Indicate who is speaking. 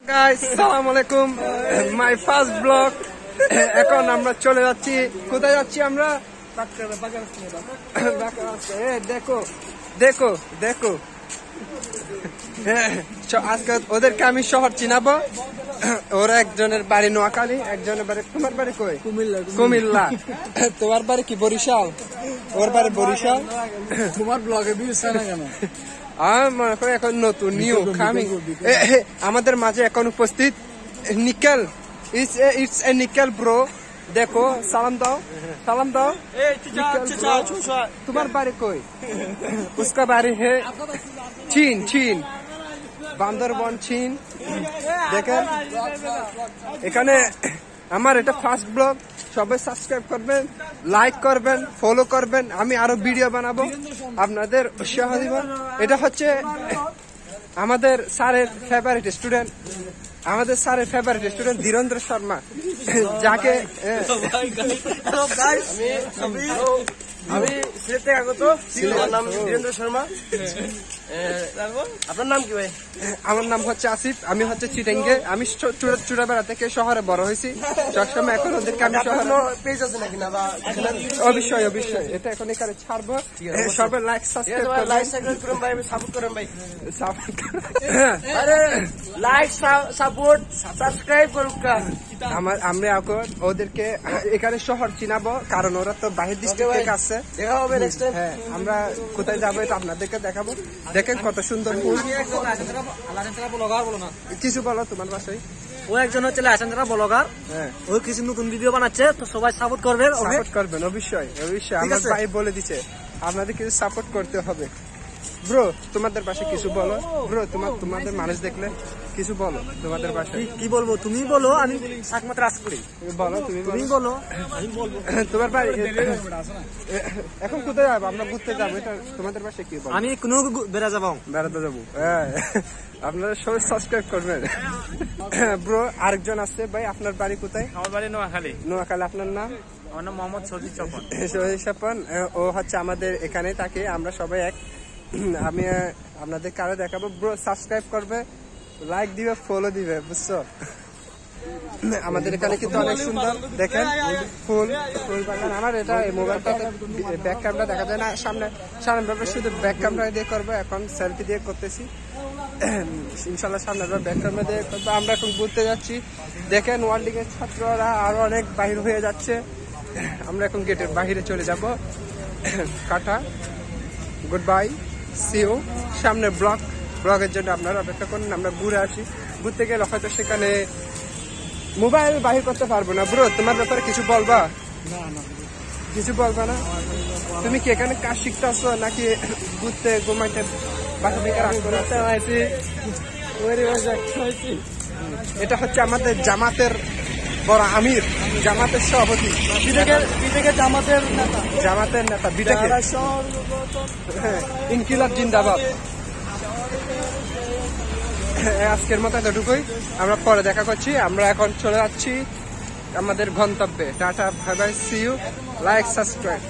Speaker 1: Guys আসসালামু আলাইকুম my first blog. এখন আমরা চলে যাচ্ছি, কোথায় যাচ্ছি আমরা? দেখো দেখো দেখো, আজকে ওদেরকে আমি শহর চিনাবো। ওরা একজনের বাড়ি নোয়াখালী, একজনের বাড়ি, তোমার বাড়ি কই? কুমিল্লা। তোমার বাড়ি কি বরিশাল? ওর বাড়ি বরিশাল।
Speaker 2: তোমার ব্লগে ভিউজ না কেন?
Speaker 1: আমি মনে করি এখন নতুন নিউ কামিং। আমাদের মাঝে এখন উপস্থিত nickel. It's a nickel bro. দেখো, সালাম দাও, সালাম দাও। তোমার বাড়ি কই? উসকা বাড়ি হে চীন, চীন, বান্দরবন, চীন। দেখেন এখানে আমার এটা ফার্স্ট ব্লগ। সবাই সাবস্ক্রাইব করবেন, লাইক করবেন, ফলো করবেন। আমি আরো ভিডিও বানাবো, আপনাদের উৎসাহ দিব। এটা হচ্ছে আমাদের স্যারের ফেভারিট স্টুডেন্ট, আমাদের স্যারের ফেভারিট স্টুডেন্ট ধীরেন্দ্র শর্মা, যাকে
Speaker 2: আমি সিলেট থেকে আগত। আমার নাম ধীরেন্দ্র শর্মা। আপনার নাম কি ভাই?
Speaker 1: আমার নাম হচ্ছে আসিফ, আমি হচ্ছে চিটাঙ্গে। আমি চুড়াবেড়া থেকে শহরে বড় হয়েছি। সবসময় এখন ওদেরকে আমি শহরে
Speaker 2: পেজ আছে নাকি না?
Speaker 1: অবশ্যই অবশ্যই এটা এখন এখানে ছাড়বো। সবাই লাইক সাবস্ক্রাইব
Speaker 2: করুন ভাই, সাপোর্ট করেন ভাই।
Speaker 1: আরে
Speaker 2: লাইক সাপোর্ট সাবস্ক্রাইব করুন।
Speaker 1: আমরা এখন ওদেরকে এখানে শহর চিনাবো, কারণ ওরা তো বাহির ডিস্ট্রিক্ট থেকে আসছে।
Speaker 2: দেখা হবে নেক্সট টাইম।
Speaker 1: হ্যাঁ, আমরা কোথায় যাবো এটা আপনাদেরকে দেখাবো। দেখেন কত সুন্দর ফুল। কিছু বলো তোমার বাসায়।
Speaker 2: ও একজন হচ্ছে লাইসেন্সরা ব্লগার।
Speaker 1: হ্যাঁ,
Speaker 2: ও কিছু নতুন ভিডিও বানাচ্ছে, তো সবাই সাপোর্ট করবেন।
Speaker 1: সাপোর্ট করবেন অবশ্যই অবশ্যই। আমার ভাই বলে দিচ্ছে আপনাদের কিছু সাপোর্ট করতে হবে। ব্রো তোমাদের পাশে কিছু বলো। ব্রো তোমাদের মানুষ দেখলে কিছু বলো তোমাদের পাশে।
Speaker 2: কি বলবো? তুমি বলো, আমি একমাত্র আশা করি।
Speaker 1: বলো, তুমি
Speaker 2: বলো, আমি বলবো।
Speaker 1: তোমার বাড়ি এখন কোথায় যাবো? আমরা ঘুরতে যাবো, এটা তোমাদের পাশে কি বলো?
Speaker 2: আমি কোনো বেড়াতে যাবো।
Speaker 1: হ্যাঁ, আপনারা সবাই সাবস্ক্রাইব করবেন। ব্রো আরেকজন আসছে ভাই, আপনার বাড়ি কোথায়?
Speaker 3: আমার বাড়ি নোয়াখালী।
Speaker 1: নোয়াখালী। আপনার নাম?
Speaker 3: আমার নাম মোহাম্মদ সজিদ চপন।
Speaker 1: সজিদ চপন। ও হচ্ছে আমাদের এখানে থাকে, আমরা সবাই এক। আমি আপনাদের কারো দেখাবো। ব্রো সাবস্ক্রাইব করবে, লাইক দিবে, ফলো দিবে, বুঝছো? আমাদের এখানে কিন্তু অনেক সুন্দর দেখেন ফুল বাগান। আমার এটা মোবাইলটাতে ব্যাক ক্যামেরা দেখা যায় না, সামনে ভাবে শুধু ব্যাক ক্যামেরা দিয়ে করবো। এখন সেলফি দিয়ে করতেছি, ইনশাল্লাহ সামনে ব্যাক ক্যামেরা দিয়ে করবো। আমরা এখন ঘুরতে যাচ্ছি। দেখেন ওয়ার্ল্ডিং এর ছাত্ররা আরো অনেক বাহির হয়ে যাচ্ছে। আমরা এখন গেটের বাহিরে চলে যাব। কাটা, গুড বাই, সি ইউ। সামনে ব্লগের জন্য আপনারা অপেক্ষা করুন। আমরা ঘুরে আসি। ঘুরতে গেলে হয়তো সেখানে মোবাইল বাহির করতে পারবো না। ব্রো তোমার ব্যাপারে কিছু বলবা? কিছু বলবা না? তুমি কি এখানে কাজ শিখতে আসছো নাকি ঘুরতে ঘুমাইতে বাসা থেকে রাগ করে আসছি? এটা হচ্ছে আমাদের জামাতের বড় আমির, জামাতের সভাপতি, জামাতের নেতা বিটেকে। ইনকিলাব জিন্দাবাদ। আজকের মতো এতটুকুই, আমরা পরে দেখা করছি। আমরা এখন চলে যাচ্ছি আমাদের গন্তব্যে। Ta-ta, bye bye, see you, like, subscribe.